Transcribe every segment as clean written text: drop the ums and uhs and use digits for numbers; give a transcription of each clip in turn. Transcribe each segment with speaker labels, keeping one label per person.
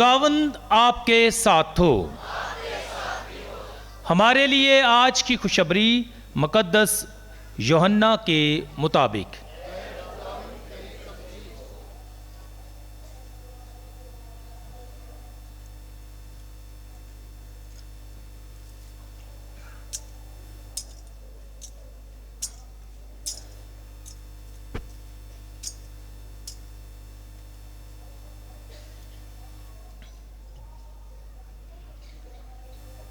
Speaker 1: خداوند آپ کے ساتھ ہو۔ ہمارے لیے آج کی خوشخبری مقدس یوحنا کے مطابق۔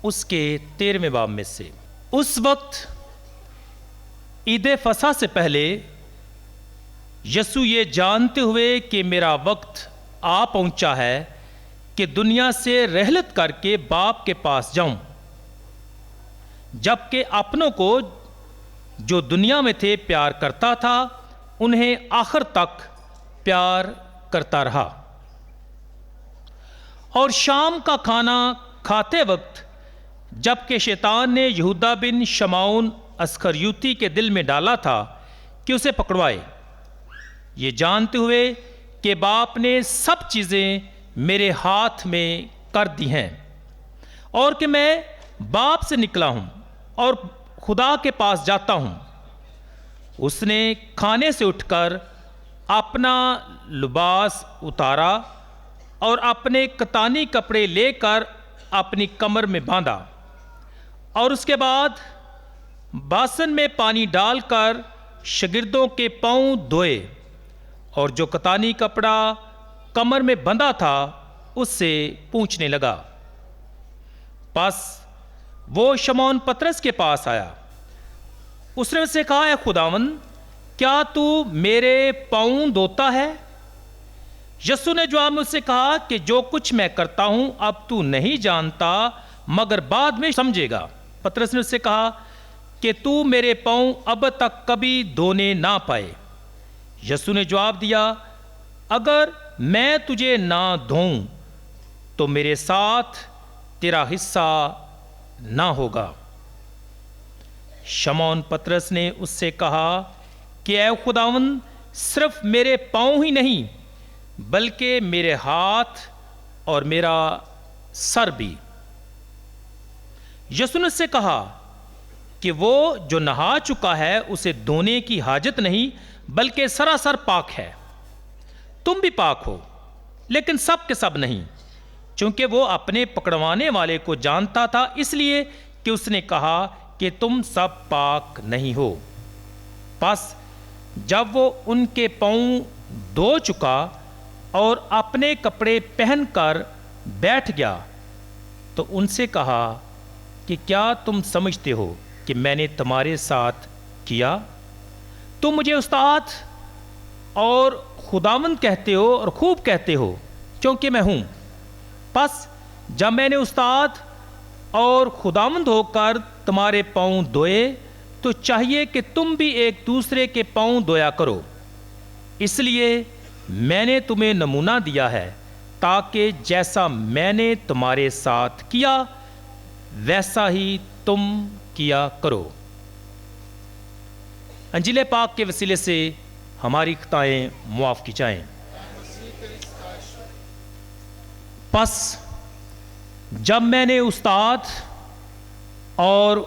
Speaker 1: اس کے 13ویں باب میں سے۔ اس وقت عید فصح سے پہلے یسوع یہ جانتے ہوئے کہ میرا وقت آ پہنچا ہے کہ دنیا سے رحلت کر کے باپ کے پاس جاؤں، جبکہ اپنوں کو جو دنیا میں تھے پیار کرتا تھا انہیں آخر تک پیار کرتا رہا۔ اور شام کا کھانا کھاتے وقت جبکہ شیطان نے یہودا بن شمعون اسخریوتی کے دل میں ڈالا تھا کہ اسے پکڑوائے، یہ جانتے ہوئے کہ باپ نے سب چیزیں میرے ہاتھ میں کر دی ہیں اور کہ میں باپ سے نکلا ہوں اور خدا کے پاس جاتا ہوں، اس نے کھانے سے اٹھ کر اپنا لباس اتارا اور اپنے کتانی کپڑے لے کر اپنی کمر میں باندھا، اور اس کے بعد باسن میں پانی ڈال کر شاگردوں کے پاؤں دھوئے، اور جو کتانی کپڑا کمر میں بندھا تھا اس سے پوچھنے لگا۔ پس وہ شمعون پطرس کے پاس آیا، اس نے اس سے کہا، اے خداوند، کیا تو میرے پاؤں دھوتا ہے؟ یسوع نے جواب میں اس سے کہا کہ جو کچھ میں کرتا ہوں اب تو نہیں جانتا مگر بعد میں سمجھے گا۔ پطرس نے اس سے کہا کہ تو میرے پاؤں اب تک کبھی دھونے نہ پائے۔ یسوع نے جواب دیا، اگر میں تجھے نہ دھوؤں تو میرے ساتھ تیرا حصہ نہ ہوگا۔ شمعون پطرس نے اس سے کہا کہ اے خداوند، صرف میرے پاؤں ہی نہیں بلکہ میرے ہاتھ اور میرا سر بھی۔ یسوع نے اس سے کہا کہ وہ جو نہا چکا ہے اسے دھونے کی حاجت نہیں بلکہ سراسر پاک ہے۔ تم بھی پاک ہو لیکن سب کے سب نہیں، چونکہ وہ اپنے پکڑوانے والے کو جانتا تھا، اس لیے کہ اس نے کہا کہ تم سب پاک نہیں ہو۔ پس جب وہ ان کے پاؤں دھو چکا اور اپنے کپڑے پہن کر بیٹھ گیا تو ان سے کہا کہ کیا تم سمجھتے ہو کہ میں نے تمہارے ساتھ کیا؟ تم مجھے استاد اور خداوند کہتے ہو اور خوب کہتے ہو کیونکہ میں ہوں۔ پس جب میں نے استاد اور خداوند ہو کر تمہارے پاؤں دھوئے تو چاہیے کہ تم بھی ایک دوسرے کے پاؤں دھویا کرو۔ اس لیے میں نے تمہیں نمونہ دیا ہے تاکہ جیسا میں نے تمہارے ساتھ کیا ویسا ہی تم کیا کرو۔ انجیل پاک کے وسیلے سے ہماری خطائیں معاف کی جائیں۔ پس جب میں نے استاد اور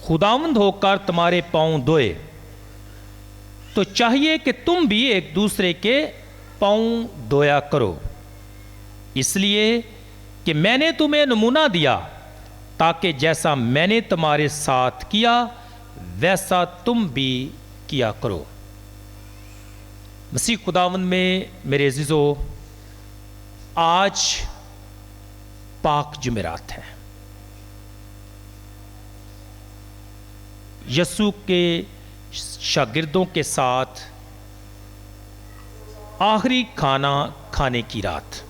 Speaker 1: خداوند ہو کر تمہارے پاؤں دھوئے تو چاہیے کہ تم بھی ایک دوسرے کے پاؤں دھویا کرو، اس لیے کہ میں نے تمہیں نمونہ دیا تاکہ جیسا میں نے تمہارے ساتھ کیا ویسا تم بھی کیا کرو۔ مسیح خداوند میں میرے عزیزو، آج پاک جمعرات ہے۔ یسوع کے شاگردوں کے ساتھ آخری کھانا کھانے کی رات،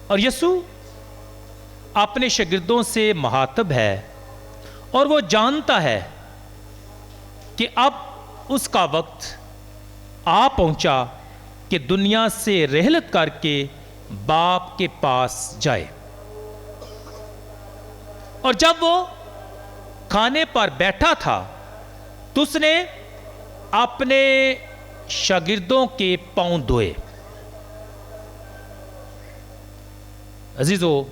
Speaker 1: اور یسوع اپنے شاگردوں سے مخاطب ہے اور وہ جانتا ہے کہ اب اس کا وقت آ پہنچا کہ دنیا سے رحلت کر کے باپ کے پاس جائے۔ اور جب وہ کھانے پر بیٹھا تھا تو اس نے اپنے شاگردوں کے پاؤں دھوئے۔ عزیزو،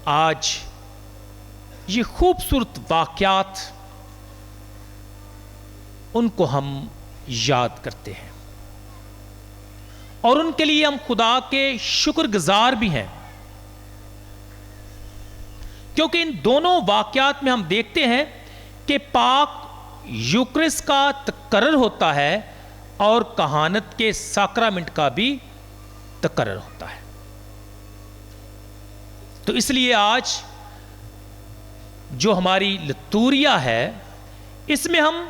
Speaker 1: آج یہ خوبصورت واقعات ان کو ہم یاد کرتے ہیں اور ان کے لیے ہم خدا کے شکر گزار بھی ہیں، کیونکہ ان دونوں واقعات میں ہم دیکھتے ہیں کہ پاک یوکرس کا تقرر ہوتا ہے اور کہانت کے ساکرامنٹ کا بھی تقرر ہوتا ہے۔ تو اس لیے آج جو ہماری لتوریہ ہے، اس میں ہم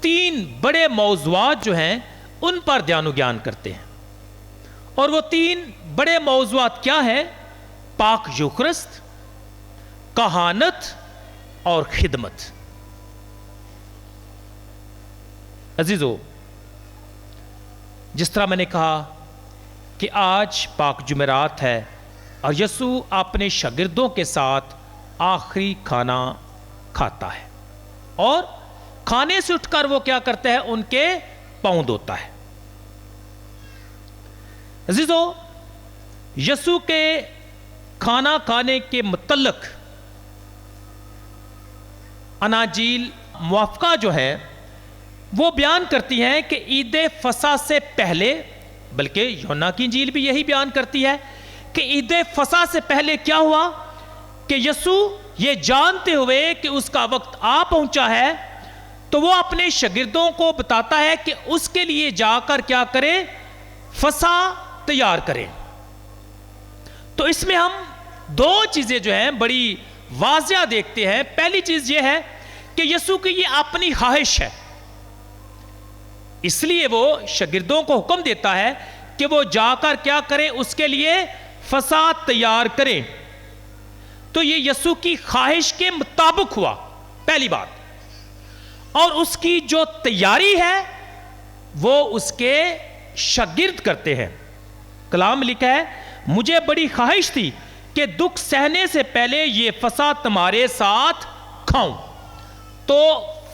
Speaker 1: 3 بڑے موضوعات جو ہیں ان پر دھیان و گیان کرتے ہیں، اور وہ 3 بڑے موضوعات کیا ہیں؟ پاک یوکرست، کہانت اور خدمت۔ عزیزو، جس طرح میں نے کہا کہ آج پاک جمعرات ہے اور یسوع اپنے شاگردوں کے ساتھ آخری کھانا کھاتا ہے، اور کھانے سے اٹھ کر وہ کیا کرتا ہے؟ ان کے پاؤں دھوتا ہے۔ عزیزو، یسوع کے کھانا کھانے کے متعلق اناجیل موافقہ جو ہے وہ بیان کرتی ہیں کہ عید فصح سے پہلے، بلکہ یوحنا کی انجیل بھی یہی بیان کرتی ہے کہ عید فصح سے پہلے کیا ہوا کہ یسوع یہ جانتے ہوئے کہ اس کا وقت آ پہنچا ہے تو وہ اپنے شاگردوں کو بتاتا ہے کہ اس کے لیے جا کر کیا کریں؟ فصح تیار کریں۔ تو اس میں ہم 2 چیزیں جو ہیں بڑی واضح دیکھتے ہیں۔ پہلی چیز یہ ہے کہ یسوع کی یہ اپنی خواہش ہے، اس لیے وہ شاگردوں کو حکم دیتا ہے کہ وہ جا کر کیا کریں؟ اس کے لیے فصح تیار کریں۔ تو یہ یسوع کی خواہش کے مطابق ہوا، پہلی بات۔ اور اس کی جو تیاری ہے وہ اس کے شاگرد کرتے ہیں۔ کلام لکھا ہے، مجھے بڑی خواہش تھی کہ دکھ سہنے سے پہلے یہ فصح تمہارے ساتھ کھاؤں۔ تو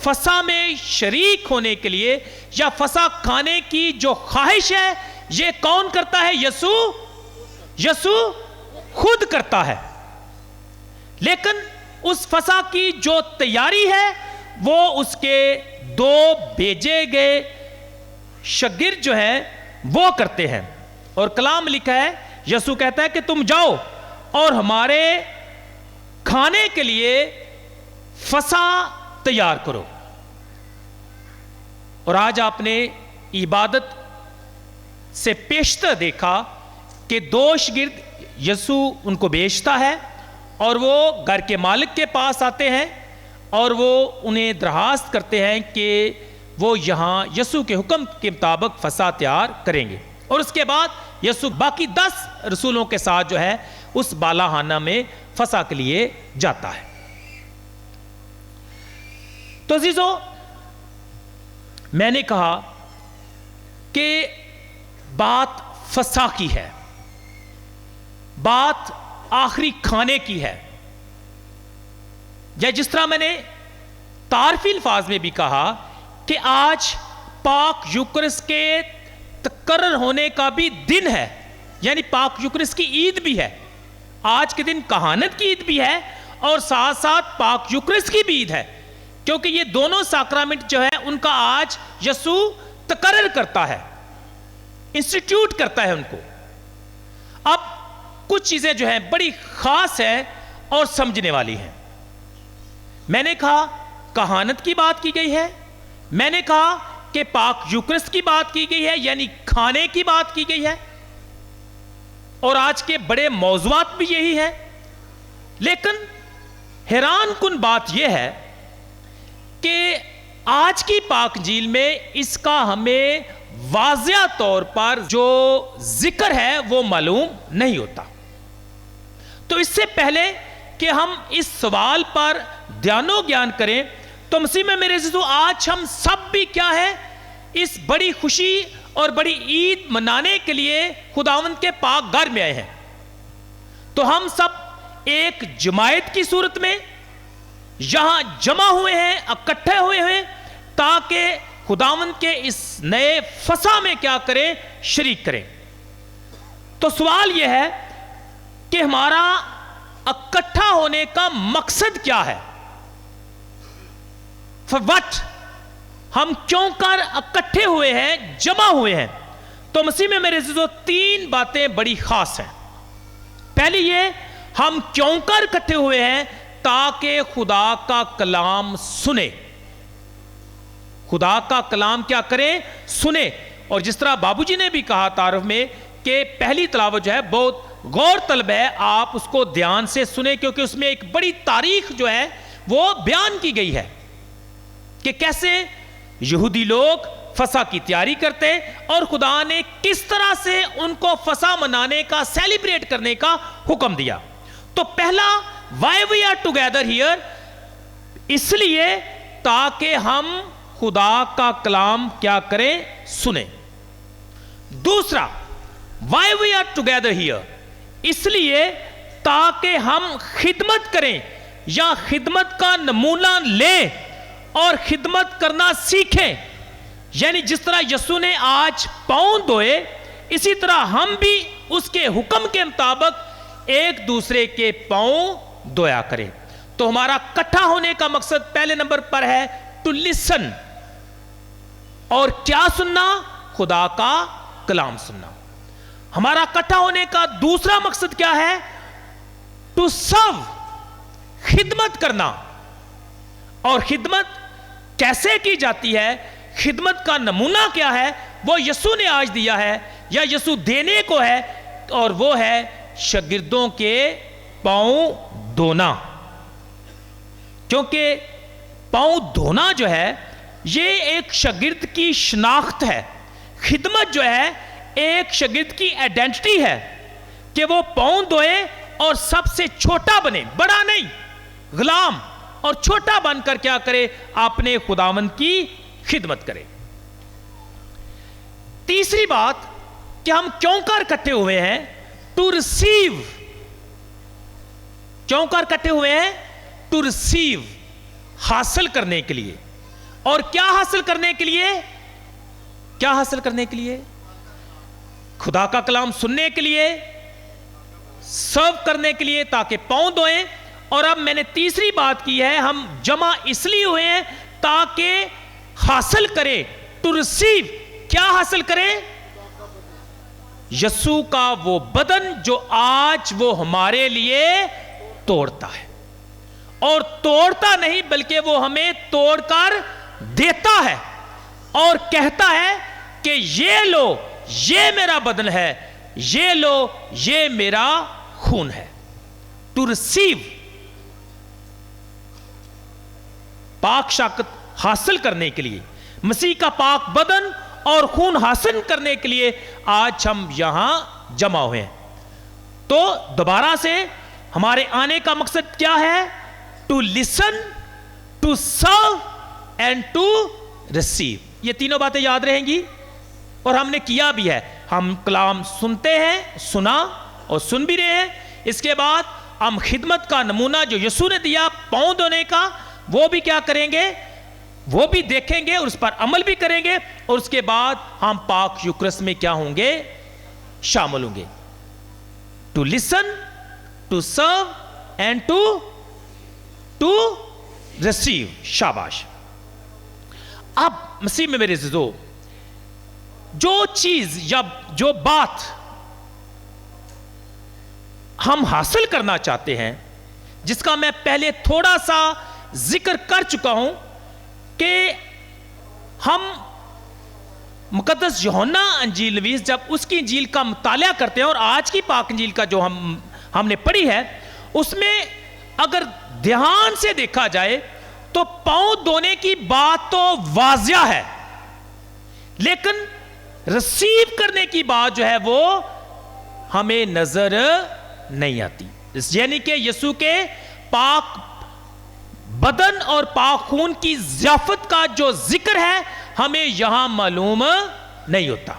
Speaker 1: فصح میں شریک ہونے کے لیے یا فصح کھانے کی جو خواہش ہے یہ کون کرتا ہے؟ یسوع خود کرتا ہے۔ لیکن اس فصح کی جو تیاری ہے وہ اس کے 2 بھیجے گئے شاگرد جو ہیں وہ کرتے ہیں۔ اور کلام لکھا ہے، یسوع کہتا ہے کہ تم جاؤ اور ہمارے کھانے کے لیے فصح تیار کرو۔ اور آج آپ نے عبادت سے پیشتر دیکھا کہ 2 شاگرد یسوع ان کو بھیجتا ہے اور وہ گھر کے مالک کے پاس آتے ہیں اور وہ انہیں درخواست کرتے ہیں کہ وہ یہاں یسوع کے حکم کے مطابق فصح تیار کریں گے۔ اور اس کے بعد یسوع باقی 10 رسولوں کے ساتھ جو ہے اس بالاخانہ میں فصح کے لیے جاتا ہے۔ تو عزیزو، میں نے کہا کہ بات فصح کی ہے، بات آخری کھانے کی ہے، یا جس طرح میں نے تعارفی الفاظ میں بھی کہا کہ آج پاک یوکرس کے تقرر ہونے کا بھی دن ہے، یعنی پاک یوکرس کی عید بھی ہے۔ آج کے دن کہانت کی عید بھی ہے اور ساتھ ساتھ پاک یوکرس کی بھی عید ہے، کیونکہ یہ دونوں ساکرامنٹ جو ہے ان کا آج یسوع تقرر کرتا ہے، انسٹیٹیوٹ کرتا ہے ان کو۔ اب کچھ چیزیں جو ہیں بڑی خاص ہیں اور سمجھنے والی ہیں۔ میں نے کہا کہانت کی بات کی گئی ہے، میں نے کہا کہ پاک یوکرس کی بات کی گئی ہے، یعنی کھانے کی بات کی گئی ہے، اور آج کے بڑے موضوعات بھی یہی ہیں۔ لیکن حیران کن بات یہ ہے کہ آج کی پاک انجیل میں اس کا ہمیں واضح طور پر جو ذکر ہے وہ معلوم نہیں ہوتا۔ تو اس سے پہلے کہ ہم اس سوال پر دھیان و گیان کریں تو مسیح میں میرے عزیزو، آج ہم سب بھی کیا ہے؟ اس بڑی خوشی اور بڑی عید منانے کے لیے خداوند کے پاک گھر میں آئے ہیں۔ تو ہم سب ایک جماعت کی صورت میں یہاں جمع ہوئے ہیں، اکٹھے ہوئے ہیں، تاکہ خداوند کے اس نئے فسح میں کیا کریں؟ شریک کریں۔ تو سوال یہ ہے کہ ہمارا اکٹھا ہونے کا مقصد کیا ہے؟ For what؟ ہم کیوں کر اکٹھے ہوئے ہیں، جمع ہوئے ہیں؟ تو مسیح میں میرے عزیزو 3 باتیں بڑی خاص ہیں۔ پہلی یہ، ہم کیوں کر اکٹھے ہوئے ہیں؟ تاکہ خدا کا کلام سنے۔ خدا کا کلام کیا کریں؟ سنے۔ اور جس طرح بابو جی نے بھی کہا تعارف میں کہ پہلی تلاوت جو ہے بہت غور طلب ہے، آپ اس کو دھیان سے سنیں، کیونکہ اس میں ایک بڑی تاریخ جو ہے وہ بیان کی گئی ہے کہ کیسے یہودی لوگ فسح کی تیاری کرتے اور خدا نے کس طرح سے ان کو فسح منانے کا، سیلیبریٹ کرنے کا حکم دیا۔ تو پہلا why we are together here، اس لیے تاکہ ہم خدا کا کلام کیا کریں؟ سنیں۔ دوسرا why we are together here، اس لیے تاکہ ہم خدمت کریں یا خدمت کا نمونہ لیں اور خدمت کرنا سیکھیں۔ یعنی جس طرح یسوع نے آج پاؤں دھوئے، اسی طرح ہم بھی اس کے حکم کے مطابق ایک دوسرے کے پاؤں دھویا کریں۔ تو ہمارا اکٹھا ہونے کا مقصد پہلے نمبر پر ہے ٹو لسن، اور کیا سننا؟ خدا کا کلام سننا۔ ہمارا اکٹھا ہونے کا دوسرا مقصد کیا ہے؟ ٹو سرو، خدمت کرنا۔ اور خدمت کیسے کی جاتی ہے؟ خدمت کا نمونہ کیا ہے؟ وہ یسوع نے آج دیا ہے یا یسوع دینے کو ہے، اور وہ ہے شاگردوں کے پاؤں دھونا۔ کیونکہ پاؤں دھونا جو ہے یہ ایک شاگرد کی شناخت ہے۔ خدمت جو ہے ایک شاگرد کی ایڈنٹی ہے کہ وہ پاؤں دھوئے اور سب سے چھوٹا بنے، بڑا نہیں، غلام اور چھوٹا بن کر کیا کرے؟ اپنے خداوند کی خدمت کرے۔ تیسری بات کہ ہم کیوں کر اکٹھے ہوئے ہیں؟ To receive. کیوں کر اکٹھے ہوئے ہیں؟ ٹو ریسیو، حاصل کرنے کے لیے۔ اور کیا حاصل کرنے کے لیے؟ کیا حاصل کرنے کے لیے؟ خدا کا کلام سننے کے لیے، سرو کرنے کے لیے تاکہ پاؤں دھوئیں۔ اور اب میں نے تیسری بات کی ہے، ہم جمع اس لیے ہوئے ہیں تاکہ حاصل کریں، ٹو ریسیو۔ کیا حاصل کریں؟ یسوع کا وہ بدن جو آج وہ ہمارے لیے توڑتا ہے، اور توڑتا نہیں بلکہ وہ ہمیں توڑ کر دیتا ہے اور کہتا ہے کہ یہ لو، یہ میرا بدن ہے، یہ لو، یہ میرا خون ہے۔ ٹو ریسیو، پاک شاکت حاصل کرنے کے لیے، مسیح کا پاک بدن اور خون حاصل کرنے کے لیے آج ہم یہاں جمع ہوئے ہیں۔ تو دوبارہ سے ہمارے آنے کا مقصد کیا ہے؟ To listen, to serve and to receive. یہ تینوں باتیں یاد رہیں گی، اور ہم نے کیا بھی ہے۔ ہم کلام سنتے ہیں، سنا اور سن بھی رہے ہیں۔ اس کے بعد ہم خدمت کا نمونہ جو یسوع نے دیا پاؤں دھونے کا، وہ بھی کیا کریں گے؟ وہ بھی دیکھیں گے اور اس پر عمل بھی کریں گے، اور اس کے بعد ہم پاک یوکرس میں کیا ہوں گے؟ شامل ہوں گے۔ To listen, to serve and to receive. شاباش۔ اب مسیح میں میرے عزیزو، جو چیز یا جو بات ہم حاصل کرنا چاہتے ہیں، جس کا میں پہلے تھوڑا سا ذکر کر چکا ہوں کہ ہم مقدس یوحنا انجیل نویس جب اس کی انجیل کا مطالعہ کرتے ہیں، اور آج کی پاک انجیل کا جو ہم نے پڑھی ہے، اس میں اگر دھیان سے دیکھا جائے تو پاؤں دھونے کی بات تو واضح ہے، لیکن ریسیو کرنے کی بات جو ہے وہ ہمیں نظر نہیں آتی۔ یعنی کہ یسوع کے پاک بدن اور پاک خون کی ضیافت کا جو ذکر ہے ہمیں یہاں معلوم نہیں ہوتا،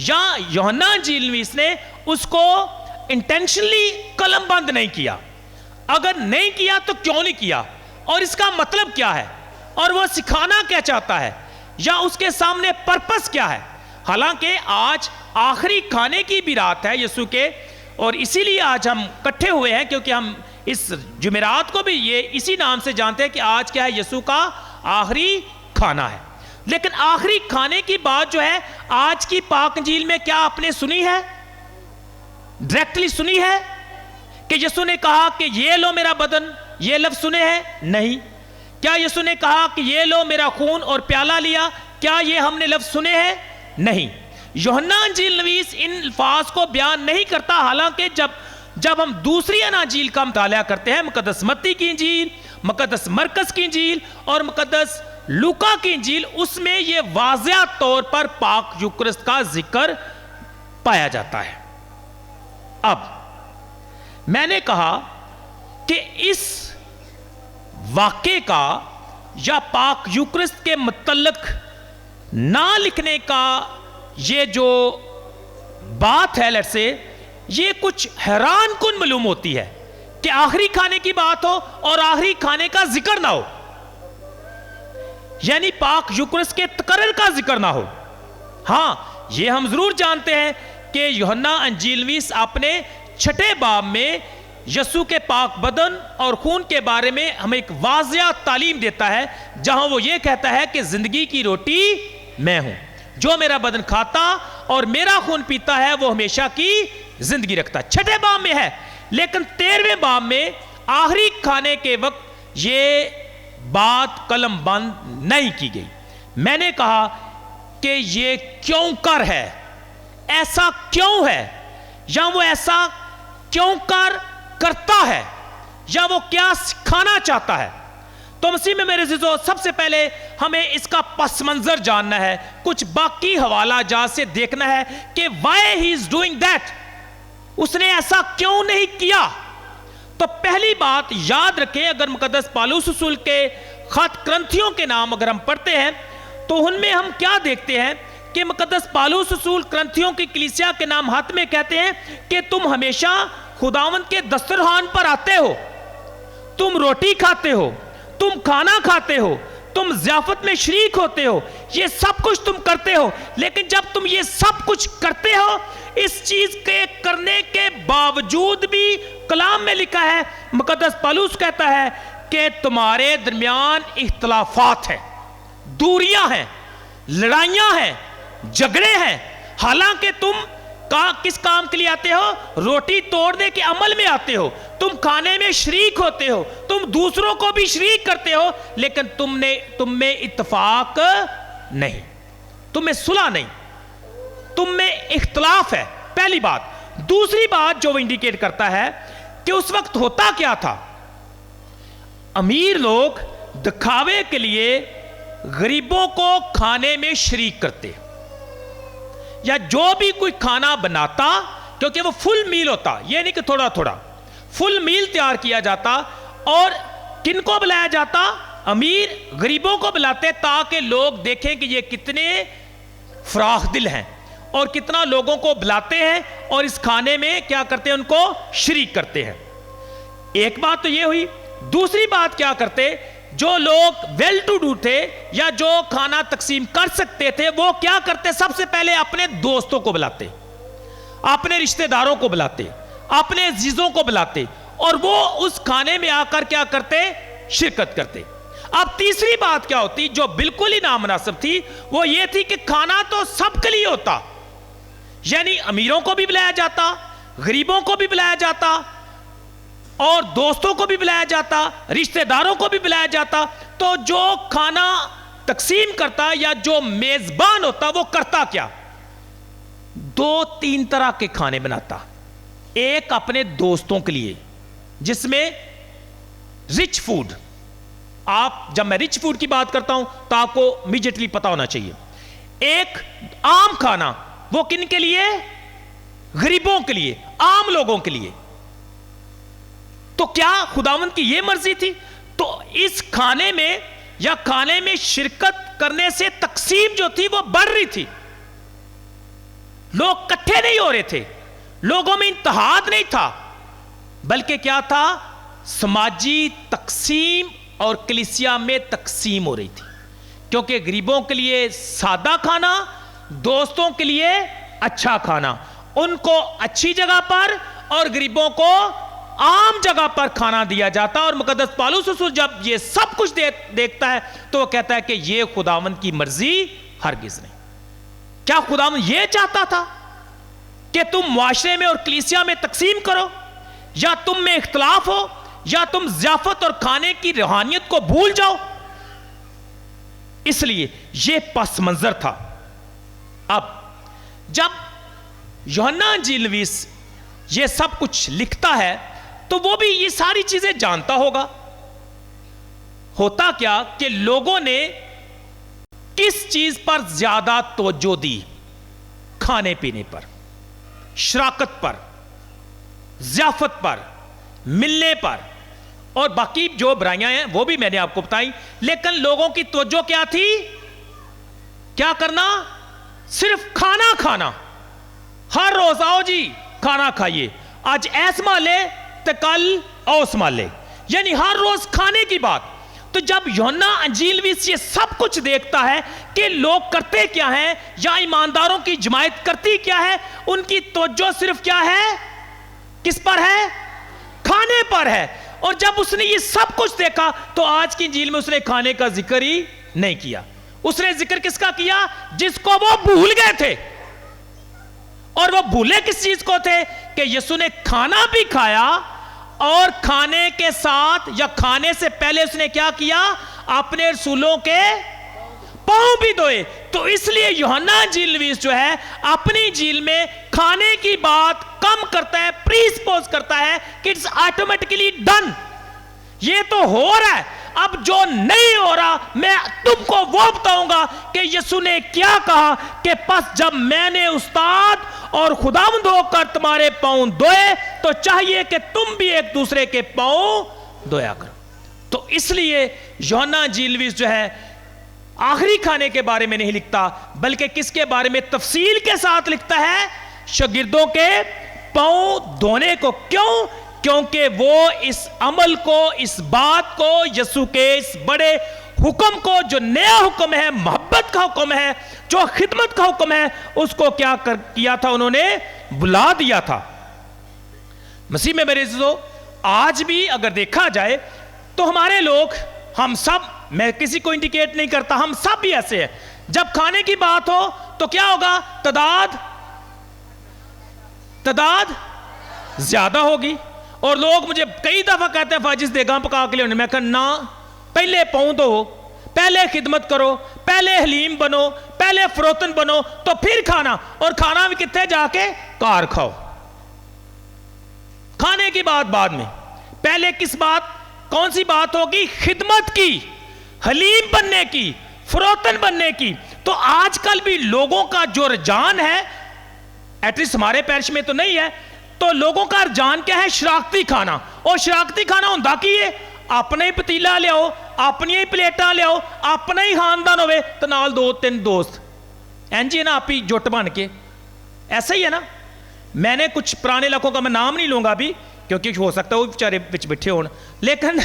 Speaker 1: یا یوحنا انجیل نویس نے اس کو انٹینشنلی قلم بند نہیں کیا۔ اگر نہیں کیا تو کیوں نہیں کیا، اور اس کا مطلب کیا ہے، اور وہ سکھانا کیا چاہتا ہے؟ یا اس کے سامنے پرپس کیا ہے؟ حالانکہ آج آخری کھانے کی بھی رات ہے یسوع کے، اور اسی لیے آج ہم اکٹھے ہوئے ہیں، کیونکہ ہم اس جمعرات کو بھی یہ اسی نام سے جانتے ہیں کہ آج کیا ہے؟ یسوع کا آخری کھانا ہے۔ لیکن آخری کھانے کی بات جو ہے آج کی پاک انجیل میں کیا آپ نے سنی ہے؟ ڈائریکٹلی سنی ہے کہ یسوع نے کہا کہ یہ لو میرا بدن، یہ لفظ سنے ہیں؟ نہیں۔ کیا یسوع نے کہا کہ یہ لو میرا خون اور پیالہ لیا؟ کیا یہ ہم نے لفظ سنے ہیں؟ نہیں۔ یوحنا انجیل نویس ان الفاظ کو بیان نہیں کرتا، حالانکہ جب ہم دوسری اناجیل کا مطالعہ کرتے ہیں، مقدس متی کی انجیل، مقدس مرکز کی انجیل اور مقدس لوکا کی انجیل، اس میں یہ واضح طور پر پاک یوکرست کا ذکر پایا جاتا ہے۔ اب میں نے کہا کہ اس واقعے کا یا پاک یوکرست کے متعلق نہ لکھنے کا یہ جو بات ہے لیٹ سے، یہ کچھ حیران کن معلوم ہوتی ہے کہ آخری کھانے کی بات ہو اور آخری کھانے کا ذکر نہ ہو، یعنی پاک یوکرست کے تقرر کا ذکر نہ ہو۔ ہاں یہ ہم ضرور جانتے ہیں کہ یوحنا انجیل نویس اپنے 6 باب میں یسوع کے پاک بدن اور خون کے بارے میں ہمیں ایک واضح تعلیم دیتا ہے، جہاں وہ یہ کہتا ہے کہ زندگی کی روٹی میں ہوں، جو میرا بدن کھاتا اور میرا خون پیتا ہے وہ ہمیشہ کی زندگی رکھتا ہے۔ 6 باب میں ہے، لیکن 13ویں باب میں آخری کھانے کے وقت یہ بات قلم بند نہیں کی گئی۔ میں نے کہا کہ یہ کیوں کر ہے، ایسا کیوں ہے، یا وہ ایسا کیوں کرتا ہے، یا وہ کیا سکھانا چاہتا ہے؟ تو مسیح میں میرے عزیزو، سب سے پہلے ہمیں اس کا پس منظر جاننا ہے، کچھ باقی حوالہ جات سے دیکھنا ہے کہ why he is doing that، اس نے ایسا کیوں نہیں کیا۔ تو پہلی بات یاد رکھیں، اگر مقدس پالوس رسول کے خط کرنتھیوں کے نام اگر ہم پڑھتے ہیں تو ان میں ہم کیا دیکھتے ہیں کہ مقدس پالوس رسول کرنتھیوں کی کلیسیا کے نام ہاتھ میں کہتے ہیں کہ تم ہمیشہ خداوند کے دسترخوان پر آتے ہو، تم روٹی کھاتے ہو، تم کھانا کھاتے ہو، تم ضیافت میں شریک ہوتے ہو، یہ سب کچھ تم کرتے ہو، لیکن جب تم یہ سب کچھ کرتے ہو، اس چیز کے کرنے کے باوجود بھی کلام میں لکھا ہے، مقدس پالوس کہتا ہے کہ تمہارے درمیان اختلافات ہیں، دوریاں ہیں، لڑائیاں ہیں، جھگڑے ہیں، حالانکہ تم کس کام کے لیے آتے ہو؟ روٹی توڑنے کے عمل میں آتے ہو، تم کھانے میں شریک ہوتے ہو، تم دوسروں کو بھی شریک کرتے ہو، لیکن تم میں اتفاق نہیں، تم میں صلح نہیں، تم میں اختلاف ہے۔ پہلی بات۔ دوسری بات جو وہ انڈیکیٹ کرتا ہے کہ اس وقت ہوتا کیا تھا، امیر لوگ دکھاوے کے لیے غریبوں کو کھانے میں شریک کرتے، یا جو بھی کوئی کھانا بناتا، کیونکہ وہ فل میل ہوتا، یہ نہیں کہ تھوڑا تھوڑا، فل میل تیار کیا جاتا، اور کن کو بلایا جاتا؟ امیر غریبوں کو بلاتے تاکہ لوگ دیکھیں کہ یہ کتنے فراخ دل ہیں اور کتنا لوگوں کو بلاتے ہیں اور اس کھانے میں کیا کرتے ہیں؟ ان کو شریک کرتے ہیں۔ ایک بات تو یہ ہوئی۔ دوسری بات کیا کرتے؟ جو لوگ ویل ٹو ڈو تھے یا جو کھانا تقسیم کر سکتے تھے، وہ کیا کرتے؟ سب سے پہلے اپنے دوستوں کو بلاتے، اپنے رشتہ داروں کو بلاتے، اپنے عزیزوں کو بلاتے، اور وہ اس کھانے میں آ کر کیا کرتے؟ شرکت کرتے۔ اب تیسری بات کیا ہوتی جو بالکل ہی نامناسب تھی؟ وہ یہ تھی کہ کھانا تو سب کے لیے ہوتا، یعنی امیروں کو بھی بلایا جاتا، غریبوں کو بھی بلایا جاتا، اور دوستوں کو بھی بلایا جاتا، رشتہ داروں کو بھی بلایا جاتا۔ تو جو کھانا تقسیم کرتا یا جو میزبان ہوتا وہ کرتا کیا؟ 2-3 طرح کے کھانے بناتا۔ ایک اپنے دوستوں کے لیے، جس میں رچ فوڈ، جب میں رچ فوڈ کی بات کرتا ہوں تو آپ کو امیڈیٹلی پتا ہونا چاہیے۔ ایک عام کھانا، وہ کن کے لیے؟ غریبوں کے لیے، عام لوگوں کے لیے۔ تو کیا خداوند کی یہ مرضی تھی؟ تو اس کھانے میں یا کھانے میں شرکت کرنے سے تقسیم جو تھی وہ بڑھ رہی تھی، لوگ کٹھے نہیں ہو رہے تھے، لوگوں میں اتحاد نہیں تھا، بلکہ کیا تھا؟ سماجی تقسیم اور کلیسیا میں تقسیم ہو رہی تھی۔ کیونکہ غریبوں کے لیے سادہ کھانا، دوستوں کے لیے اچھا کھانا، ان کو اچھی جگہ پر اور غریبوں کو عام جگہ پر کھانا دیا جاتا. اور مقدس پالوس رسول جب یہ سب کچھ دیکھتا ہے تو وہ کہتا ہے کہ یہ خداوند کی مرضی ہرگز نہیں. کیا خداوند یہ چاہتا تھا کہ تم معاشرے میں اور کلیسیا میں تقسیم کرو، یا تم میں اختلاف ہو، یا تم ضیافت اور کھانے کی روحانیت کو بھول جاؤ؟ اس لیے یہ پس منظر تھا. اب جب یوحنا انجیل نویس یہ سب کچھ لکھتا ہے تو وہ بھی یہ ساری چیزیں جانتا ہوگا. ہوتا کیا کہ لوگوں نے کس چیز پر زیادہ توجہ دی؟ کھانے پینے پر، شراکت پر، ضیافت پر، ملنے پر، اور باقی جو برائیاں ہیں وہ بھی میں نے آپ کو بتائی. لیکن لوگوں کی توجہ کیا تھی؟ کیا کرنا؟ صرف کھانا کھانا. ہر روز آؤ جی کھانا کھائیے، آج ایس مالے تو کل اوس مالے، یعنی ہر روز کھانے کی بات. تو جب یوحنا انجیل نویس یہ سب کچھ دیکھتا ہے کہ لوگ کرتے کیا ہیں یا ایمانداروں کی جماعت کرتی کیا ہے، ان کی توجہ صرف کیا ہے؟ کس پر ہے؟ کھانے پر ہے. اور جب اس نے یہ سب کچھ دیکھا تو آج کی انجیل میں اس نے کھانے کا ذکر ہی نہیں کیا. اس نے ذکر کس کا کیا؟ جس کو وہ بھول گئے تھے. اور وہ بھولے کس چیز کو تھے؟ کہ یسوع نے کھانا بھی کھایا اور کھانے کے ساتھ یا کھانے سے پہلے اس نے کیا کیا؟ اپنے رسولوں کے پاؤں بھی دھوئے. تو اس لیے یوحنا انجیل نویس جو ہے اپنی انجیل میں کھانے کی بات کم کرتا ہے، پری سپوز کرتا ہے کہ اٹس آٹومیٹکلی ڈن، یہ تو ہو رہا ہے. اب جو نہیں ہو رہا میں تم کو وہ بتاؤں گا کہ یسوع نے کیا کہا کہ پس جب میں نے استاد اور خداوند ہو کر تمہارے پاؤں دھوئے تو چاہیے کہ تم بھی ایک دوسرے کے پاؤں دھویا کرو. تو اس لیے یوحنا انجیل نویس جو ہے آخری کھانے کے بارے میں نہیں لکھتا، بلکہ کس کے بارے میں تفصیل کے ساتھ لکھتا ہے؟ شاگردوں کے پاؤں دھونے کو. کیوں؟ کیونکہ وہ اس عمل کو، اس بات کو، یسوع کے اس بڑے حکم کو، جو نیا حکم ہے، محبت کا حکم ہے، جو خدمت کا حکم ہے، اس کو کیا کیا تھا؟ انہوں نے بلا دیا تھا. مسیح میں میرے عزیزو، آج بھی اگر دیکھا جائے تو ہمارے لوگ، ہم سب، میں کسی کو انڈیکیٹ نہیں کرتا، ہم سب بھی ایسے ہیں. جب کھانے کی بات ہو تو کیا ہوگا؟ تعداد زیادہ ہوگی. اور لوگ مجھے کئی دفعہ کہتے ہیں فاجز دیگاں پکا کے لے. میں کہنا پہلے پاؤں دھو، پہلے خدمت کرو، پہلے حلیم بنو، پہلے فروتن بنو، تو پھر کھانا. اور کھانا بھی کتنے جا کے کار کھاؤ. کھانے کی بات بعد میں. پہلے کس بات، کون سی بات ہوگی؟ خدمت کی، حلیم بننے کی، فروتن بننے کی. تو آج کل بھی لوگوں کا جو رجحان ہے، ایٹ لیسٹ ہمارے پیرش میں تو نہیں ہے، تو لوگوں کا رجحان کیا ہے؟ شراکتی کھانا. اور شراکتی کھانا ہوندہ کی ہے اپنا ہی پتیلا لے آؤ، اپنی ہی پلیٹاں لے آؤ، اپنا ہی خاندان ہوئے تو نال 2-3 دوست اینجی ہے نا، آپ ہی جٹ بن کے. ایسا ہی ہے نا. میں نے کچھ پرانے علاقوں کا میں نام نہیں لوں گا ابھی کیونکہ ہو سکتا ہے وہ بیچارے بچ بیٹھے ہون، لیکن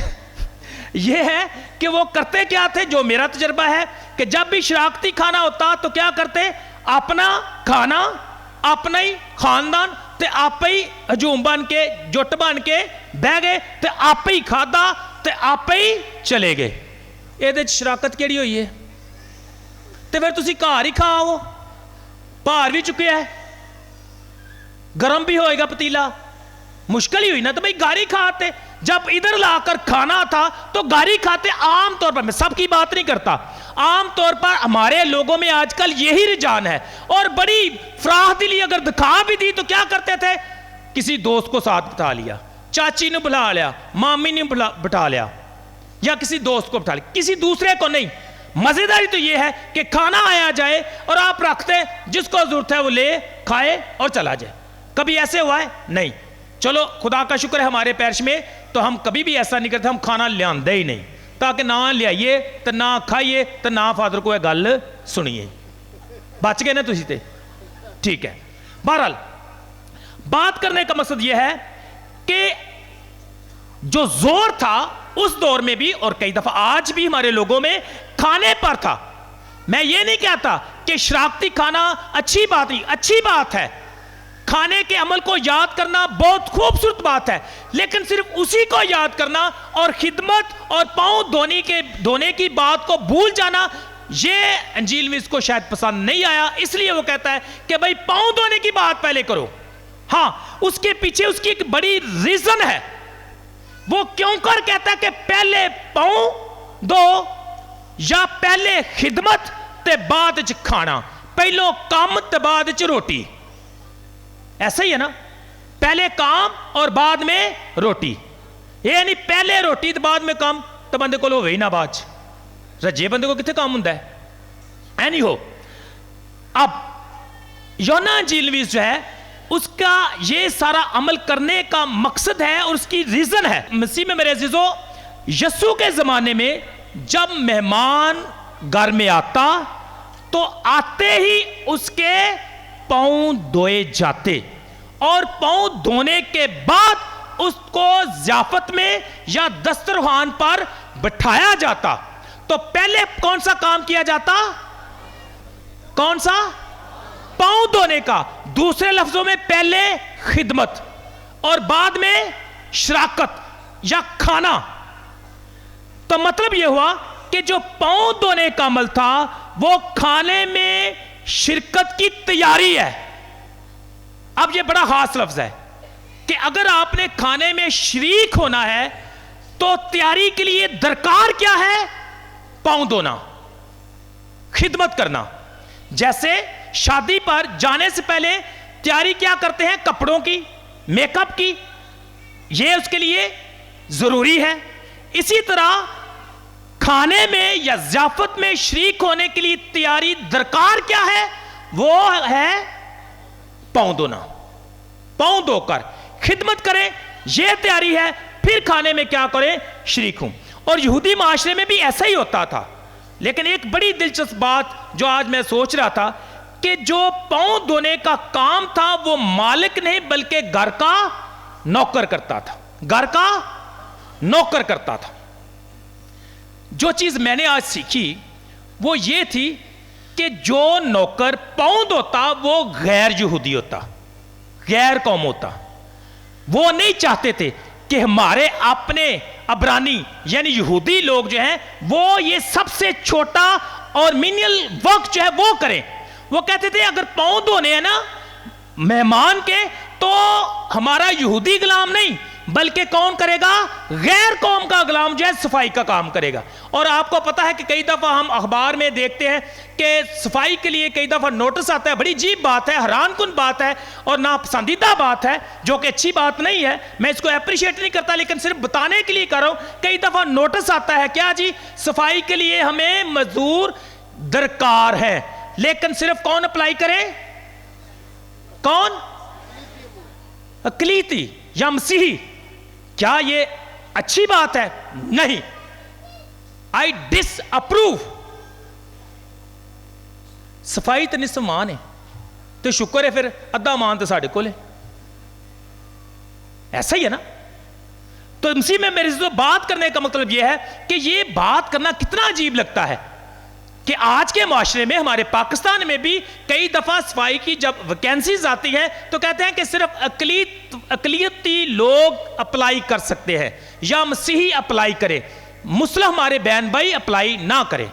Speaker 1: یہ ہے کہ وہ کرتے کیا تھے، جو میرا تجربہ ہے کہ جب بھی شراکتی کھانا ہوتا تو کیا کرتے؟ اپنا کھانا، اپنا ہی خاندان تے آپ ہی ہجوم بن کے، جٹ بن کے بہ گئے تے آپ ہی کھادا تے آپ ہی چلے گئے. یہ شراکت کیڑی ہوئی ہے؟ تے پھر تسی گھر ہی کھاؤ، بھار بھی چکیا ہے، گرم بھی ہوئے گا پتیلا، مشکل ہی ہوئی نا. تو بھئی گھر ہی کھاتے. جب ادھر لا کر کھانا تھا تو گھر ہی کھاتے. عام طور پر، میں سب کی بات نہیں کرتا، عام طور پر ہمارے لوگوں میں آج کل یہی رجحان ہے. اور بڑی فراخ دلی اگر دکھا بھی دی تو کیا کرتے تھے؟ کسی دوست کو ساتھ بٹھا لیا، چاچی نے بلا لیا، مامی نے بٹھا لیا، یا کسی دوست کو بٹھا لیا، کسی دوسرے کو نہیں. مزیداری تو یہ ہے کہ کھانا آیا جائے اور آپ رکھتے، جس کو ضرورت ہے وہ لے کھائے اور چلا جائے. کبھی ایسے ہوا ہے؟ نہیں. چلو خدا کا شکر ہے ہمارے پیرش میں تو ہم کبھی بھی ایسا نہیں کرتے، ہم کھانا لے آندے ہی نہیں تاکہ نہ لے آئیے تو نہ کھائیے تو نہ فادر کو یہ گل سنیے. بچ گئے نا تسی تے؟ ٹھیک ہے. بہرحال بات کرنے کا مقصد یہ ہے کہ جو زور تھا اس دور میں بھی اور کئی دفعہ آج بھی ہمارے لوگوں میں کھانے پر تھا. میں یہ نہیں کہتا کہ شراکتی کھانا اچھی بات نہیں، اچھی بات ہے، کھانے کے عمل کو یاد کرنا بہت خوبصورت بات ہے، لیکن صرف اسی کو یاد کرنا اور خدمت اور پاؤں دھونے کی بات کو بھول جانا، یہ انجیل میں اس کو شاید پسند نہیں آیا، اس لیے وہ کہتا ہے کہ بھائی پاؤں دھونے کی بات پہلے کرو۔ ہاں، اس کے پیچھے اس کی ایک بڑی ریزن ہے، وہ کیوں کر کہتا ہے کہ پہلے پاؤں دو یا پہلے خدمت تے بعد چ کھانا، پہلو کام تے بعد چ روٹی، ایسا ہی ہے نا، پہلے کام اور بعد میں روٹی، یہ نہیں پہلے روٹی تے بعد میں کام، تو بندے کو لو وہی نہ باج رجے بندے کو کتنے کام ہوندہ ہے۔ اینی ہو، اب یونا انجیل جو ہے اس کا یہ سارا عمل کرنے کا مقصد ہے اور اس کی ریزن ہے۔ مسیح میں میرے عزیزو، یسوع کے زمانے میں جب مہمان گھر میں آتا تو آتے ہی اس کے پاؤں دھوئے جاتے، اور پاؤں دھونے کے بعد اس کو ضیافت میں یا دسترخوان پر بٹھایا جاتا۔ تو پہلے کون سا کام کیا جاتا؟ کون سا؟ پاؤں دھونے کا، دوسرے لفظوں میں پہلے خدمت اور بعد میں شراکت یا کھانا۔ تو مطلب یہ ہوا کہ جو پاؤں دھونے کا عمل تھا وہ کھانے میں شرکت کی تیاری ہے۔ اب یہ بڑا خاص لفظ ہے کہ اگر آپ نے کھانے میں شریک ہونا ہے تو تیاری کے لیے درکار کیا ہے؟ پاؤں دھونا، خدمت کرنا۔ جیسے شادی پر جانے سے پہلے تیاری کیا کرتے ہیں؟ کپڑوں کی، میک اپ کی، یہ اس کے لیے ضروری ہے۔ اسی طرح کھانے میں یا ضیافت میں شریک ہونے کے لیے تیاری درکار کیا ہے؟ وہ ہے پاؤں دھونا۔ پاؤں دھو کر خدمت کریں، یہ تیاری ہے، پھر کھانے میں کیا کریں؟ شریک ہوں۔ اور یہودی معاشرے میں بھی ایسا ہی ہوتا تھا، لیکن ایک بڑی دلچسپ بات جو آج میں سوچ رہا تھا کہ جو پاؤں دھونے کا کام تھا وہ مالک نہیں بلکہ گھر کا نوکر کرتا تھا، گھر کا نوکر کرتا تھا۔ جو چیز میں نے آج سیکھی وہ یہ تھی کہ جو نوکر پاؤں دھوتا وہ غیر یہودی ہوتا، غیر قوم ہوتا۔ وہ نہیں چاہتے تھے کہ ہمارے اپنے عبرانی یعنی یہودی لوگ جو ہیں وہ یہ سب سے چھوٹا اور مینیل ورک جو ہے وہ کریں۔ وہ کہتے تھے اگر پاؤں دھونے ہیں نا مہمان کے تو ہمارا یہودی غلام نہیں بلکہ کون کرے گا؟ غیر قوم کا غلام جو ہے صفائی کا کام کرے گا۔ اور آپ کو پتا ہے کہ کئی دفعہ ہم اخبار میں دیکھتے ہیں کہ صفائی کے لیے کئی دفعہ نوٹس آتا ہے، بڑی عجیب بات ہے، حیران کن بات ہے اور ناپسندیدہ بات ہے، جو کہ اچھی بات نہیں ہے، میں اس کو اپریشیٹ نہیں کرتا لیکن صرف بتانے کے لیے کر رہا ہوں۔ کئی دفعہ نوٹس آتا ہے کیا جی؟ صفائی کے لیے ہمیں مزدور درکار ہے، لیکن صرف کون اپلائی کرے؟ کون؟ اقلیتی یا مسیحی۔ کیا یہ اچھی بات ہے؟ نہیں، آئی ڈس اپروو۔ صفائی تو نصف مان ہے تو شکر ہے پھر ادھا مان تو ساڑھے کو لے، ایسا ہی ہے نا۔ تو مسیح میں میرے سے بات کرنے کا مطلب یہ ہے کہ یہ بات کرنا کتنا عجیب لگتا ہے کہ آج کے معاشرے میں ہمارے پاکستان میں بھی کئی دفعہ صفائی کی جب ویکینسیز آتی ہیں تو کہتے ہیں کہ صرف اقلیتی لوگ اپلائی کر سکتے ہیں یا مسیحی اپلائی کرے، مسلم ہمارے بہن بھائی اپلائی نہ کرے۔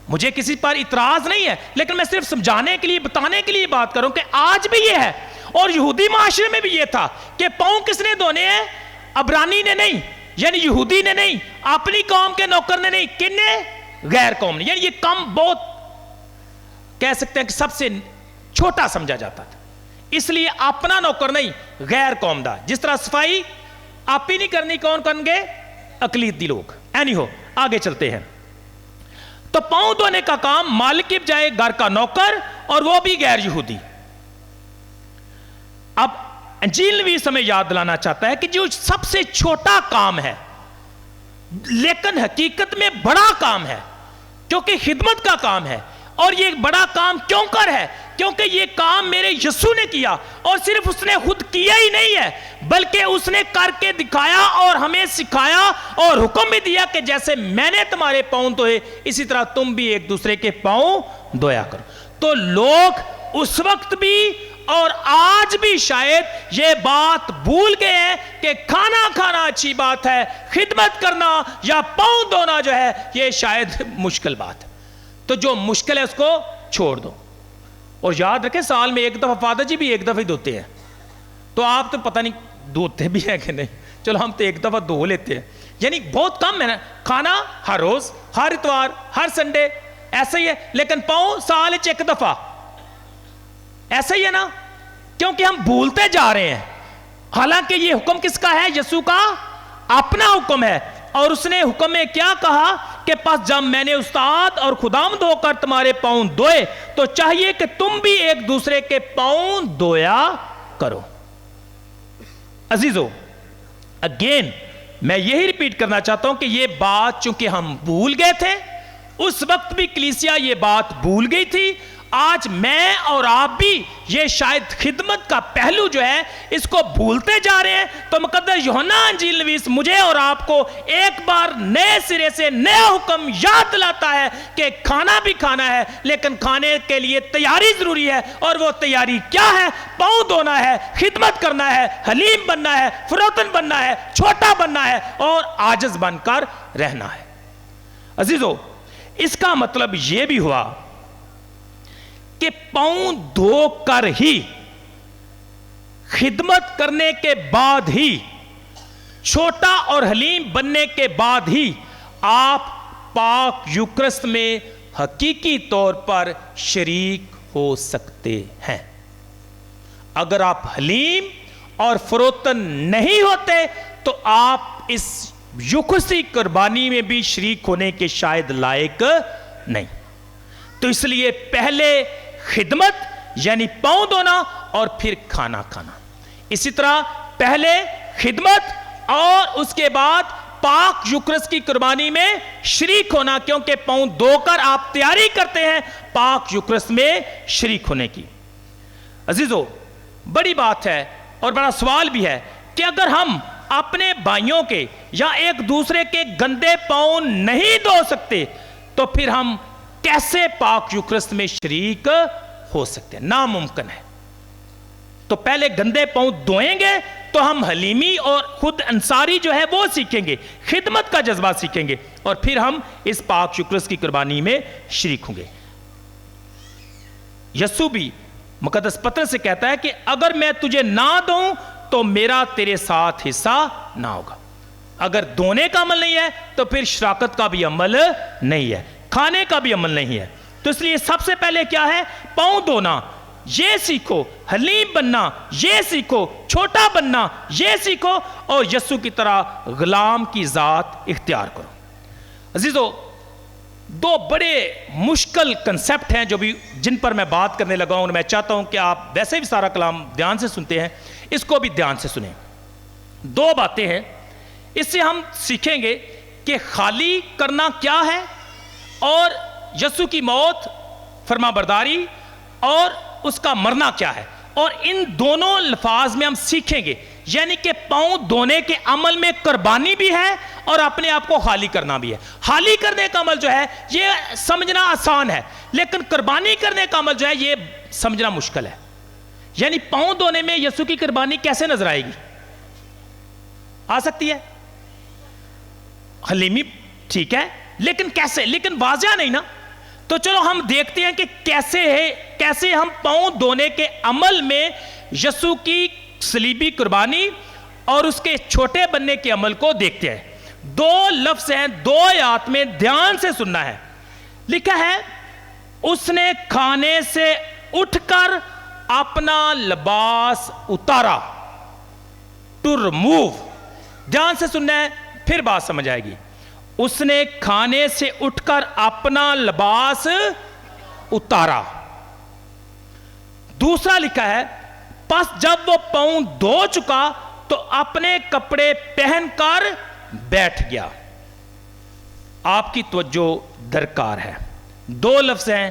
Speaker 1: مجھے کسی پر اعتراض نہیں ہے لیکن میں صرف سمجھانے کے لیے بتانے کے لیے بات کروں کہ آج بھی یہ ہے اور یہودی معاشرے میں بھی یہ تھا کہ پاؤں کس نے دھونے ہیں؟ عبرانی نے نہیں، یعنی یہودی نے نہیں، اپنی قوم کے نوکر نے نہیں، کن نے؟ غیر قوم نے۔ یعنی یہ کام بہت کہہ سکتے ہیں کہ سب سے چھوٹا سمجھا جاتا تھا، اس لیے اپنا نوکر نہیں غیر قوم دا۔ جس طرح صفائی آپ ہی نہیں کرنی، کون کریں گے؟ اقلیتی لوگ۔ اینی ہو، آگے چلتے ہیں۔ تو پاؤں دھونے کا کام مالک کی بجائے گھر کا نوکر، اور وہ بھی غیر یہودی۔ اب انجیل نویس ہمیں یاد دلانا چاہتا ہے کہ جو سب سے چھوٹا کام ہے لیکن حقیقت میں بڑا کام ہے کیونکہ خدمت کا کام ہے اور یہ بڑا کام کیوں کر ہے؟ کیونکہ یہ کام میرے یسوع نے کیا، اور صرف اس نے خود کیا ہی نہیں ہے بلکہ اس نے کر کے دکھایا اور ہمیں سکھایا اور حکم بھی دیا کہ جیسے میں نے تمہارے پاؤں دھوئے اسی طرح تم بھی ایک دوسرے کے پاؤں دھویا کرو۔ تو لوگ اس وقت بھی اور آج بھی شاید یہ بات بھول گئے ہیں کہ کھانا کھانا اچھی بات ہے، خدمت کرنا یا پاؤں دھونا جو ہے یہ شاید مشکل بات ہے۔ تو جو مشکل ہے اس کو چھوڑ دو، اور یاد رکھیں سال میں ایک دفعہ فادر جی بھی ایک دفعہ ہی دھوتے ہیں، تو آپ تو پتہ نہیں دھوتے بھی ہیں کہ نہیں، چلو ہم تو ایک دفعہ دھو لیتے ہیں، یعنی بہت کم ہے نا۔ کھانا ہر روز، ہر اتوار، ہر سنڈے ایسا ہی ہے، لیکن پاؤں سال ایک دفعہ ایسا ہی ہے نا، کیونکہ ہم بھولتے جا رہے ہیں۔ حالانکہ یہ حکم کس کا ہے؟ یسوع کا اپنا حکم ہے، اور اس نے حکم میں کیا کہا کہ پس جب میں نے استاد اور خداوند ہو کر تمہارے پاؤں دھوئے تو چاہیے کہ تم بھی ایک دوسرے کے پاؤں دھویا کرو۔ عزیزو، اگین میں یہی ریپیٹ کرنا چاہتا ہوں کہ یہ بات چونکہ ہم بھول گئے تھے، اس وقت بھی کلیسیا یہ بات بھول گئی تھی، آج میں اور آپ بھی یہ شاید خدمت کا پہلو جو ہے اس کو بھولتے جا رہے ہیں۔ تو مقدس یوحنا انجیل نویس مجھے اور آپ کو ایک بار نئے سرے سے نیا حکم یاد دلاتا ہے کہ کھانا بھی کھانا ہے، لیکن کھانے کے لیے تیاری ضروری ہے، اور وہ تیاری کیا ہے؟ پاؤں دھونا ہے، خدمت کرنا ہے، حلیم بننا ہے، فروتن بننا ہے، چھوٹا بننا ہے، اور عاجز بن کر رہنا ہے۔ عزیزو، اس کا مطلب یہ بھی ہوا کہ پاؤں دھو کر ہی، خدمت کرنے کے بعد ہی، چھوٹا اور حلیم بننے کے بعد ہی آپ پاک یوکرست میں حقیقی طور پر شریک ہو سکتے ہیں۔ اگر آپ حلیم اور فروتن نہیں ہوتے تو آپ اس یوکرستی قربانی میں بھی شریک ہونے کے شاید لائق نہیں۔ تو اس لیے پہلے خدمت یعنی پاؤں دھونا اور پھر کھانا کھانا، اسی طرح پہلے خدمت اور اس کے بعد پاک یوکرست کی قربانی میں شریک ہونا، کیونکہ پاؤں دھو کر آپ تیاری کرتے ہیں پاک یوکرست میں شریک ہونے کی۔ عزیزو، بڑی بات ہے اور بڑا سوال بھی ہے کہ اگر ہم اپنے بھائیوں کے یا ایک دوسرے کے گندے پاؤں نہیں دھو سکتے تو پھر ہم کیسے پاک یوکرست میں شریک ہو سکتے ہیں؟ ناممکن ہے۔ تو پہلے گندے پاؤں دھوئیں گے تو ہم حلیمی اور خود انصاری جو ہے وہ سیکھیں گے، خدمت کا جذبہ سیکھیں گے، اور پھر ہم اس پاک یوکرست کی قربانی میں شریک ہوں گے۔ یسوع بھی مقدس پطرس سے کہتا ہے کہ اگر میں تجھے نہ دوں تو میرا تیرے ساتھ حصہ نہ ہوگا۔ اگر دھونے کا عمل نہیں ہے تو پھر شراکت کا بھی عمل نہیں ہے، کھانے کا بھی عمل نہیں ہے۔ تو اس لیے سب سے پہلے کیا ہے؟ پاؤں دھونا، یہ سیکھو، حلیم بننا یہ سیکھو، چھوٹا بننا یہ سیکھو، اور یسوع کی طرح غلام کی ذات اختیار کرو۔ عزیزو، دو بڑے مشکل کنسپٹ ہیں جو بھی جن پر میں بات کرنے لگا ہوں، میں چاہتا ہوں کہ آپ ویسے بھی سارا کلام دھیان سے سنتے ہیں، اس کو بھی دھیان سے سنیں۔ دو باتیں ہیں، اس سے ہم سیکھیں گے کہ خالی کرنا کیا ہے، اور یسوع کی موت، فرما برداری اور اس کا مرنا کیا ہے، اور ان دونوں الفاظ میں ہم سیکھیں گے یعنی کہ پاؤں دھونے کے عمل میں قربانی بھی ہے اور اپنے آپ کو خالی کرنا بھی ہے۔ خالی کرنے کا عمل جو ہے یہ سمجھنا آسان ہے، لیکن قربانی کرنے کا عمل جو ہے یہ سمجھنا مشکل ہے۔ یعنی پاؤں دھونے میں یسوع کی قربانی کیسے نظر آئے گی؟ آ سکتی ہے حلیمی، ٹھیک ہے، لیکن کیسے؟ لیکن واضح نہیں نا۔ تو چلو ہم دیکھتے ہیں کہ کیسے ہم پاؤں دھونے کے عمل میں یسوع کی صلیبی قربانی اور اس کے چھوٹے بننے کے عمل کو دیکھتے ہیں۔ دو لفظ ہیں، دو آیات میں دھیان سے سننا ہے۔ لکھا ہے اس نے کھانے سے اٹھ کر اپنا لباس اتارا، ٹو ریموو۔ دھیان سے سننا ہے، پھر بات سمجھ آئے گی۔ اس نے کھانے سے اٹھ کر اپنا لباس اتارا۔ دوسرا لکھا ہے پس جب وہ پاؤں دھو چکا تو اپنے کپڑے پہن کر بیٹھ گیا۔ آپ کی توجہ درکار ہے، دو لفظ ہیں،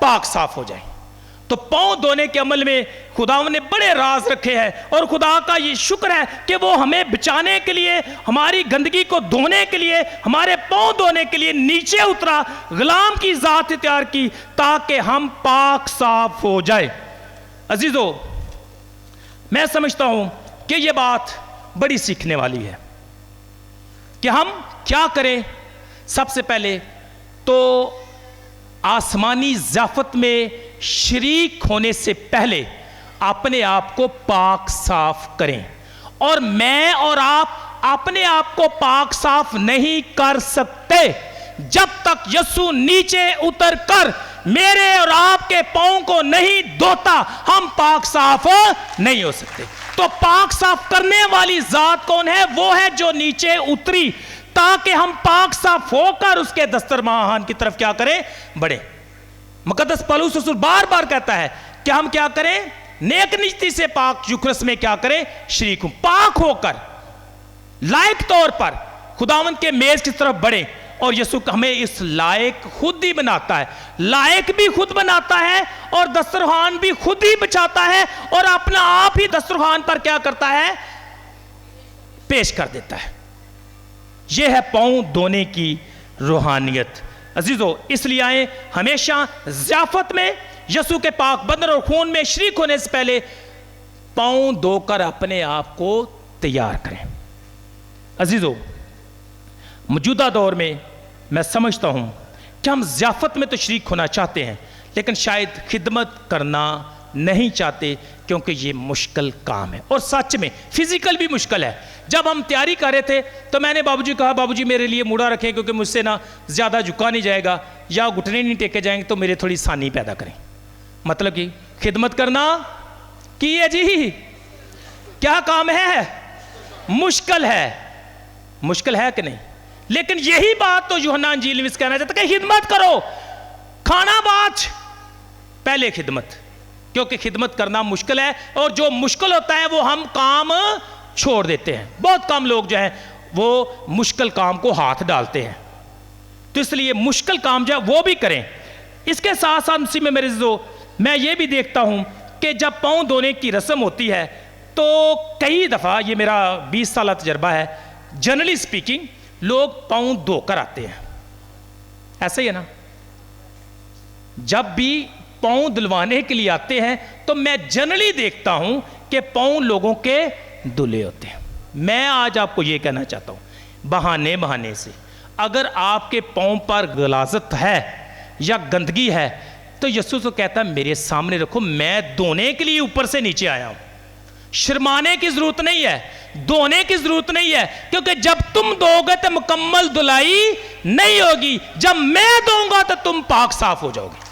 Speaker 1: پاک صاف ہو جائیں. تو پاؤں دھونے کے عمل میں خداوند نے بڑے راز رکھے ہیں, اور خدا کا یہ شکر ہے کہ وہ ہمیں بچانے کے لیے, ہماری گندگی کو دھونے کے لیے, ہمارے پاؤں دھونے کے لیے نیچے اترا, غلام کی ذات تیار کی تاکہ ہم پاک صاف ہو جائے. عزیزو, میں سمجھتا ہوں کہ یہ بات بڑی سیکھنے والی ہے کہ ہم کیا کریں. سب سے پہلے تو آسمانی ضیافت میں شریک ہونے سے پہلے اپنے آپ کو پاک صاف کریں, اور میں اور آپ اپنے آپ کو پاک صاف نہیں کر سکتے جب تک یسوع نیچے اتر کر میرے اور آپ کے پاؤں کو نہیں دھوتا. ہم پاک صاف نہیں ہو سکتے. تو پاک صاف کرنے والی ذات کون ہے؟ وہ ہے جو نیچے اتری تاکہ ہم پاک صاف ہو کر اس کے دسترخوان کی طرف کیا کریں؟ بڑھیں. مقدس پولس رسول بار بار کہتا ہے کہ ہم کیا کریں؟ نیک نیتی سے پاک یوکرس میں کیا کریں؟ شریک ہوں. پاک ہو کر لائق طور پر خداوند کے میز کی طرف بڑھیں. اور یسوع ہمیں اس لائق خود ہی بناتا ہے, لائق بھی خود بناتا ہے, اور دسترخوان بھی خود ہی بچھاتا ہے, اور اپنا آپ ہی دسترخوان پر کیا کرتا ہے؟ پیش کر دیتا ہے. یہ ہے پاؤں دھونے کی روحانیت. عزیزو, اس لیے آئیں ہمیشہ ضیافت میں یسوع کے پاک بدن اور خون میں شریک ہونے سے پہلے پاؤں دھو کر اپنے آپ کو تیار کریں. عزیزو, موجودہ دور میں میں سمجھتا ہوں کہ ہم ضیافت میں تو شریک ہونا چاہتے ہیں, لیکن شاید خدمت کرنا نہیں چاہتے کیونکہ یہ مشکل کام ہے. اور سچ میں فزیکل بھی مشکل ہے. جب ہم تیاری کر رہے تھے تو میں نے بابو جی کہا, بابو جی میرے لیے موڑا رکھیں کیونکہ مجھ سے نہ زیادہ جھکا نہیں جائے گا یا گھٹنے نہیں ٹیکے جائیں گے, تو میرے تھوڑی آسانی پیدا کریں. مطلب کہ خدمت کرنا کی ہے جی, کیا کام ہے؟ مشکل ہے. مشکل ہے کہ نہیں؟ لیکن یہی بات تو یوحنا انجیل میں کہنا چاہتا ہے کہ خدمت کرو, کھانا باچ پہلے خدمت, کیونکہ خدمت کرنا مشکل ہے, اور جو مشکل ہوتا ہے وہ ہم کام چھوڑ دیتے ہیں. بہت کم لوگ جو ہیں وہ مشکل کام کو ہاتھ ڈالتے ہیں. تو اس لیے مشکل کام جو ہے وہ بھی کریں. اس کے ساتھ ساتھ اسی میں میرے عزیزو, میں یہ بھی دیکھتا ہوں کہ جب پاؤں دھونے کی رسم ہوتی ہے تو کئی دفعہ, یہ میرا 20 سالہ تجربہ ہے, جنرلی سپیکنگ لوگ پاؤں دھو کر آتے ہیں. ایسا ہی ہے نا؟ جب بھی پاؤں دھلوانے کے لیے آتے ہیں تو میں جنرلی دیکھتا ہوں کہ پاؤں لوگوں کے دھلے ہوتے ہیں. میں آج آپ کو یہ کہنا چاہتا ہوں, بہانے سے اگر آپ کے پاؤں پر غلاظت ہے یا گندگی ہے تو یسوع تو کہتا ہے میرے سامنے رکھو, میں دھونے کے لیے اوپر سے نیچے آیا ہوں. شرمانے کی ضرورت نہیں ہے, دھونے کی ضرورت نہیں ہے, کیونکہ جب تم دھو گے تو مکمل دھلائی نہیں ہوگی. جب میں دھوں گا تو تم پاک صاف ہو جاؤ گے.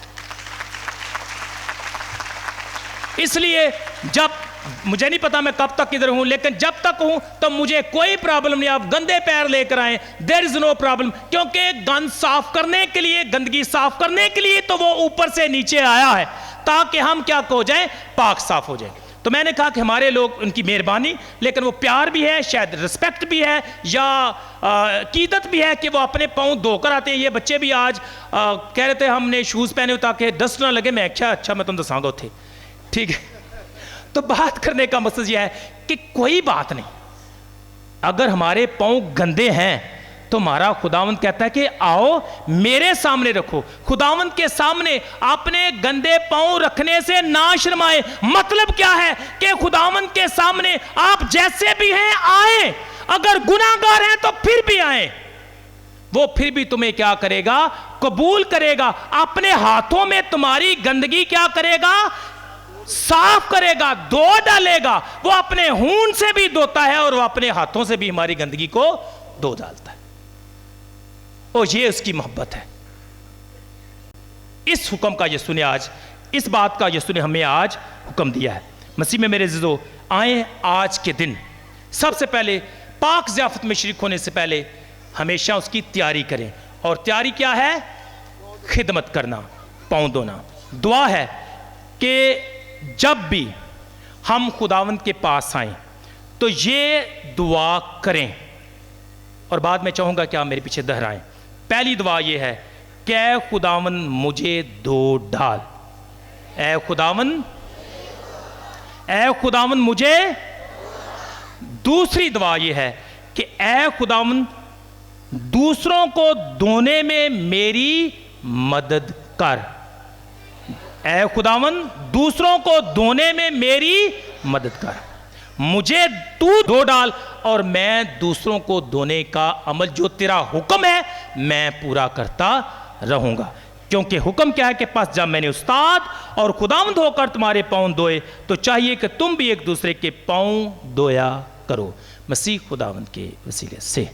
Speaker 1: اس لیے جب مجھے نہیں پتا میں کب تک ادھر ہوں, لیکن جب تک ہوں تو مجھے کوئی پرابلم نہیں. آپ گندے پیر لے کر آئیں, دیر از نو پرابلم, کیونکہ گند صاف کرنے کے لیے, گندگی صاف کرنے کے لیے تو وہ اوپر سے نیچے آیا ہے تاکہ ہم کیا ہو جائیں؟ پاک صاف ہو جائیں. تو میں نے کہا کہ ہمارے لوگ, ان کی مہربانی, لیکن وہ پیار بھی ہے, شاید رسپیکٹ بھی ہے, یا عقیدت بھی ہے کہ وہ اپنے پاؤں دھو کر آتے ہیں. یہ بچے بھی آج کہہ رہے تھے ہم نے شوز پہنے ہو تاکہ ڈسٹ نہ لگے. میں اچھا میں تم دساں گا تھے, ٹھیک ہے. تو بات کرنے کا مقصد یہ ہے کہ کوئی بات نہیں, اگر ہمارے پاؤں گندے ہیں تو ہمارا خداوند کہتا ہے کہ آؤ میرے سامنے رکھو. خداوند کے سامنے اپنے گندے پاؤں رکھنے سے نہ شرمائے. مطلب کیا ہے کہ خداوند کے سامنے آپ جیسے بھی ہیں آئیں, اگر گناہگار ہیں تو پھر بھی آئیں, وہ پھر بھی تمہیں کیا کرے گا؟ قبول کرے گا. اپنے ہاتھوں میں تمہاری گندگی کیا کرے گا؟ صاف کرے گا, دھو ڈالے گا. وہ اپنے خون سے بھی دھوتا ہے اور وہ اپنے ہاتھوں سے بھی ہماری گندگی کو دھو ڈالتا ہے. اور یہ اس کی محبت ہے. اس حکم کا یسوع نے آج, اس بات کا یسوع نے ہمیں آج حکم دیا ہے. مسیح میں میرے عزیزو, آئیں آج کے دن سب سے پہلے پاک ضیافت میں شریک ہونے سے پہلے ہمیشہ اس کی تیاری کریں. اور تیاری کیا ہے؟ خدمت کرنا, پاؤں دھونا. دعا ہے کہ جب بھی ہم خداوند کے پاس آئیں تو یہ دعا کریں, اور بعد میں چاہوں گا کہ آپ میرے پیچھے دہرائیں. پہلی دعا یہ ہے کہ اے خداون مجھے دھو ڈال، اے خداون مجھے۔ دوسری دعا یہ ہے کہ اے خداون دوسروں کو دھونے میں میری مدد کر، اے خداون دوسروں کو دھونے میں میری مدد کر، مجھے تو دھو ڈال اور میں دوسروں کو دھونے کا عمل جو تیرا حکم ہے میں پورا کرتا رہوں گا۔ کیونکہ حکم کیا ہے کہ پس جب میں نے استاد اور خداوند ہو کر تمہارے پاؤں دھوئے تو چاہیے کہ تم بھی ایک دوسرے کے پاؤں دھویا کرو، مسیح خداوند کے وسیلے سے۔